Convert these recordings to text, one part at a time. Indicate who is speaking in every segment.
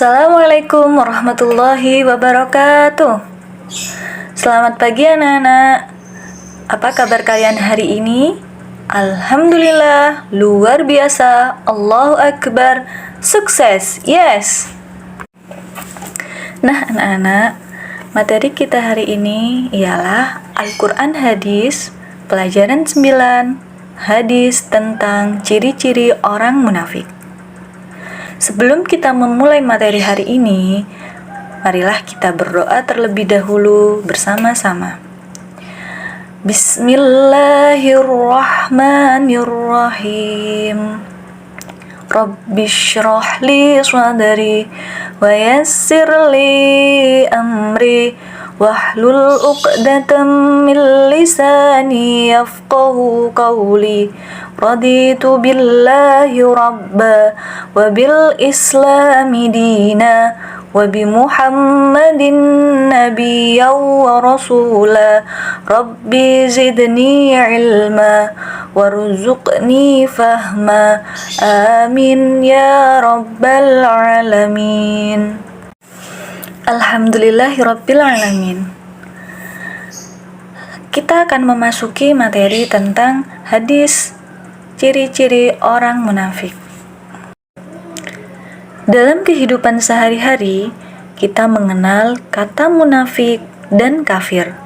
Speaker 1: Assalamualaikum warahmatullahi wabarakatuh. Selamat pagi anak-anak. Apa kabar kalian hari ini? Alhamdulillah, luar biasa. Allahu Akbar. Sukses. Yes. Nah, anak-anak, materi kita hari ini ialah Al-Quran Hadis, pelajaran 9, hadis tentang ciri-ciri orang munafik. Sebelum kita memulai materi hari ini, marilah kita berdoa terlebih dahulu bersama-sama. Bismillahirrahmanirrahim. Rabbi shrah li sadri wa yassir li amri wahlul 'uqdatam min lisani yafqahu qawli. Raditu billahi rabba wa bil islami dina wa bi Muhammadin nabiyyan wa rasula. Rabbi zidni ilma warzuqni fahma. Amin ya rabbal alamin. Alhamdulillahi rabbil alamin. Kita akan memasuki materi tentang hadis ciri-ciri orang munafik. Dalam kehidupan sehari-hari, kita mengenal kata munafik dan kafir.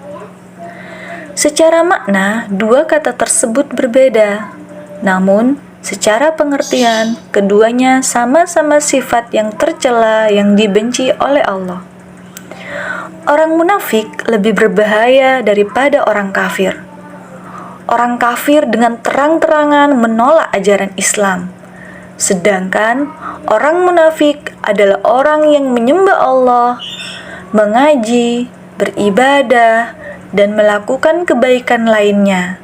Speaker 1: Secara makna, dua kata tersebut berbeda. Namun, secara pengertian, keduanya sama-sama sifat yang tercela yang dibenci oleh Allah. Orang munafik lebih berbahaya daripada orang kafir. Orang kafir dengan terang-terangan menolak ajaran Islam. Sedangkan orang munafik adalah orang yang menyembah Allah, mengaji, beribadah, dan melakukan kebaikan lainnya.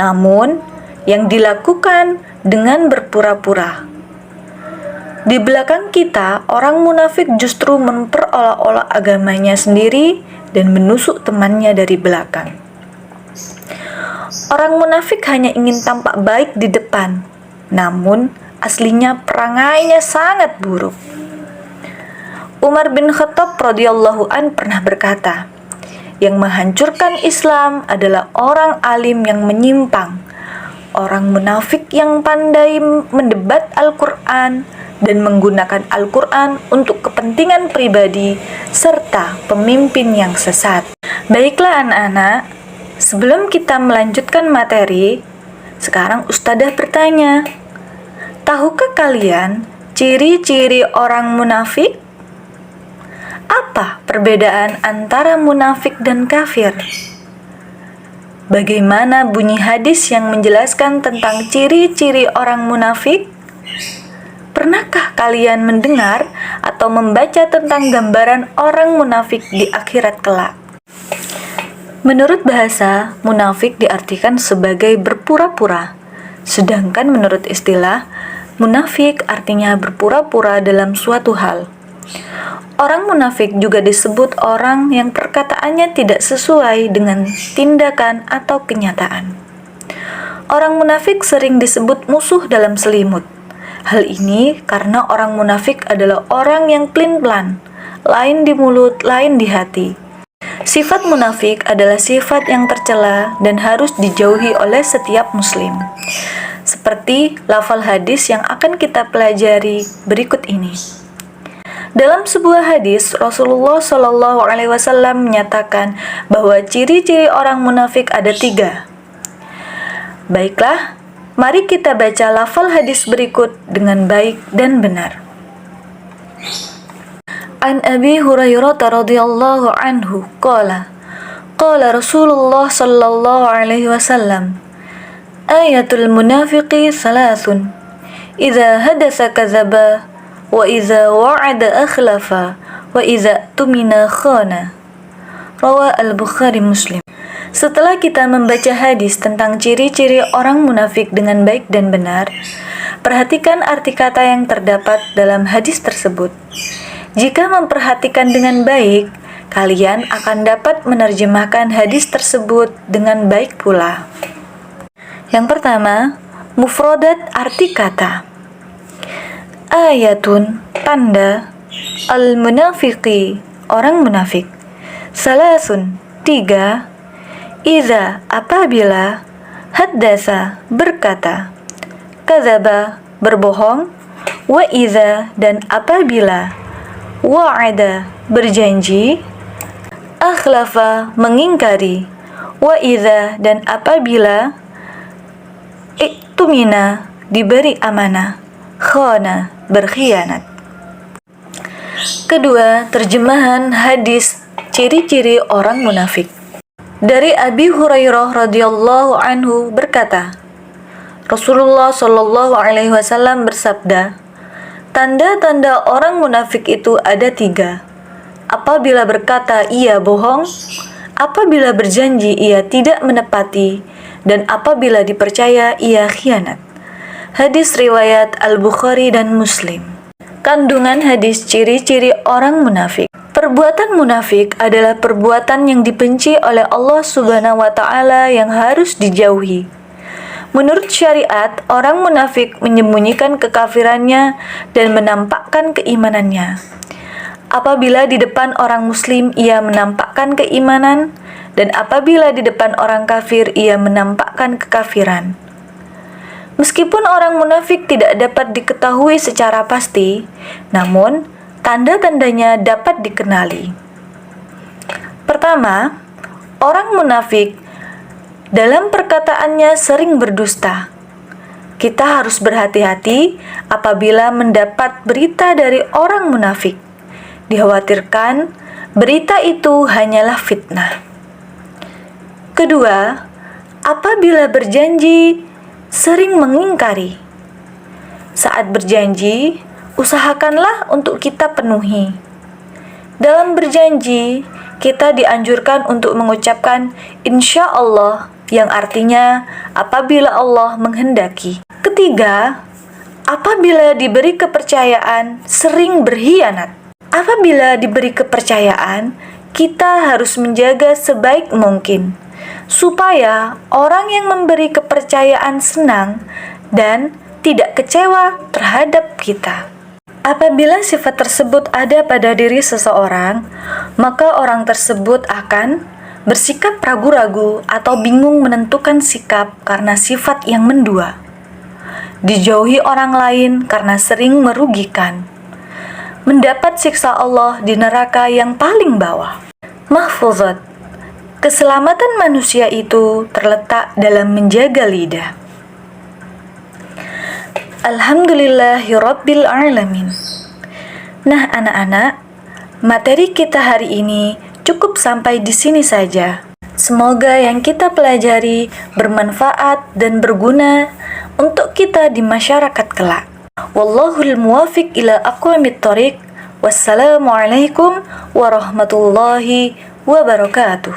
Speaker 1: Namun, yang dilakukan dengan berpura-pura. Di belakang kita, orang munafik justru memperolok-olok agamanya sendiri dan menusuk temannya dari belakang. Orang munafik hanya ingin tampak baik di depan, namun aslinya perangainya sangat buruk. Umar bin Khattab radhiyallahu an pernah berkata, yang menghancurkan Islam adalah orang alim yang menyimpang, orang munafik yang pandai mendebat Al-Quran dan menggunakan Al-Quran untuk kepentingan pribadi, serta pemimpin yang sesat. Baiklah anak-anak, sebelum kita melanjutkan materi, sekarang Ustadzah bertanya, tahukah kalian ciri-ciri orang munafik? Apa perbedaan antara munafik dan kafir? Bagaimana bunyi hadis yang menjelaskan tentang ciri-ciri orang munafik? Pernahkah kalian mendengar atau membaca tentang gambaran orang munafik di akhirat kelak? Menurut bahasa, munafik diartikan sebagai berpura-pura. Sedangkan menurut istilah, munafik artinya berpura-pura dalam suatu hal. Orang munafik juga disebut orang yang perkataannya tidak sesuai dengan tindakan atau kenyataan. Orang munafik sering disebut musuh dalam selimut. Hal ini karena orang munafik adalah orang yang pelin-pelan, lain di mulut, lain di hati. Sifat munafik adalah sifat yang tercela dan harus dijauhi oleh setiap muslim. Seperti lafal hadis yang akan kita pelajari berikut ini. Dalam sebuah hadis, Rasulullah SAW menyatakan bahwa ciri-ciri orang munafik ada 3. Baiklah, mari kita baca lafal hadis berikut dengan baik dan benar. An Abi Hurairah radhiyallahu anhu qala Rasulullah sallallahu alaihi wasallam, ayatul munafiqi thalathun, idza hadatsa kadzaba wa idza wa'ada akhlafa wa idza tumina khana. Rawah Al-Bukhari Muslim. Setelah kita membaca hadis tentang ciri-ciri orang munafik dengan baik dan benar, perhatikan arti kata yang terdapat dalam hadis tersebut. Jika memperhatikan dengan baik, kalian akan dapat menerjemahkan hadis tersebut dengan baik pula. Yang pertama, mufradat arti kata. Ayatun, tanda, al-munafiqi, orang munafik. Salasun, 3. Iza, apabila. Haddasa, berkata. Kadzaba, berbohong. Wa iza, dan apabila. Wa'ada, berjanji. Akhlafa, mengingkari. Wa iza, dan apabila. Iktumina, diberi amanah. Khana, berkhianat. Kedua, terjemahan hadis ciri-ciri orang munafik. Dari Abi Hurairah radhiyallahu anhu berkata, Rasulullah shallallahu alaihi wasallam bersabda, tanda-tanda orang munafik itu ada 3. Apabila berkata ia bohong, apabila berjanji ia tidak menepati, dan apabila dipercaya ia khianat. Hadis riwayat Al-Bukhari dan Muslim. Kandungan hadis ciri-ciri orang munafik. Perbuatan munafik adalah perbuatan yang dibenci oleh Allah Subhanahu wa Ta'ala yang harus dijauhi. Menurut syariat, orang munafik menyembunyikan kekafirannya dan menampakkan keimanannya. Apabila di depan orang muslim ia menampakkan keimanan, dan apabila di depan orang kafir ia menampakkan kekafiran. Meskipun orang munafik tidak dapat diketahui secara pasti, namun tanda-tandanya dapat dikenali. Pertama, orang munafik dalam perkataannya sering berdusta. Kita harus berhati-hati apabila mendapat berita dari orang munafik. Dikhawatirkan berita itu hanyalah fitnah. Kedua, apabila berjanji sering mengingkari. Saat berjanji, usahakanlah untuk kita penuhi. Dalam berjanji, kita dianjurkan untuk mengucapkan insya Allah, yang artinya apabila Allah menghendaki. Ketiga, apabila diberi kepercayaan, sering berkhianat. Apabila diberi kepercayaan, kita harus menjaga sebaik mungkin, supaya orang yang memberi kepercayaan senang dan tidak kecewa terhadap kita. Apabila sifat tersebut ada pada diri seseorang, maka orang tersebut akan bersikap ragu-ragu atau bingung menentukan sikap karena sifat yang mendua. Dijauhi orang lain karena sering merugikan. Mendapat siksa Allah di neraka yang paling bawah. Mahfuzat. Keselamatan manusia itu terletak dalam menjaga lidah. Alhamdulillahirabbil alamin. Nah, anak-anak, materi kita hari ini cukup sampai di sini saja. Semoga yang kita pelajari bermanfaat dan berguna untuk kita di masyarakat kelak. Wallahul muwafiq ila aqwamit thoriq. Wassalamualaikum warahmatullahi wabarakatuh.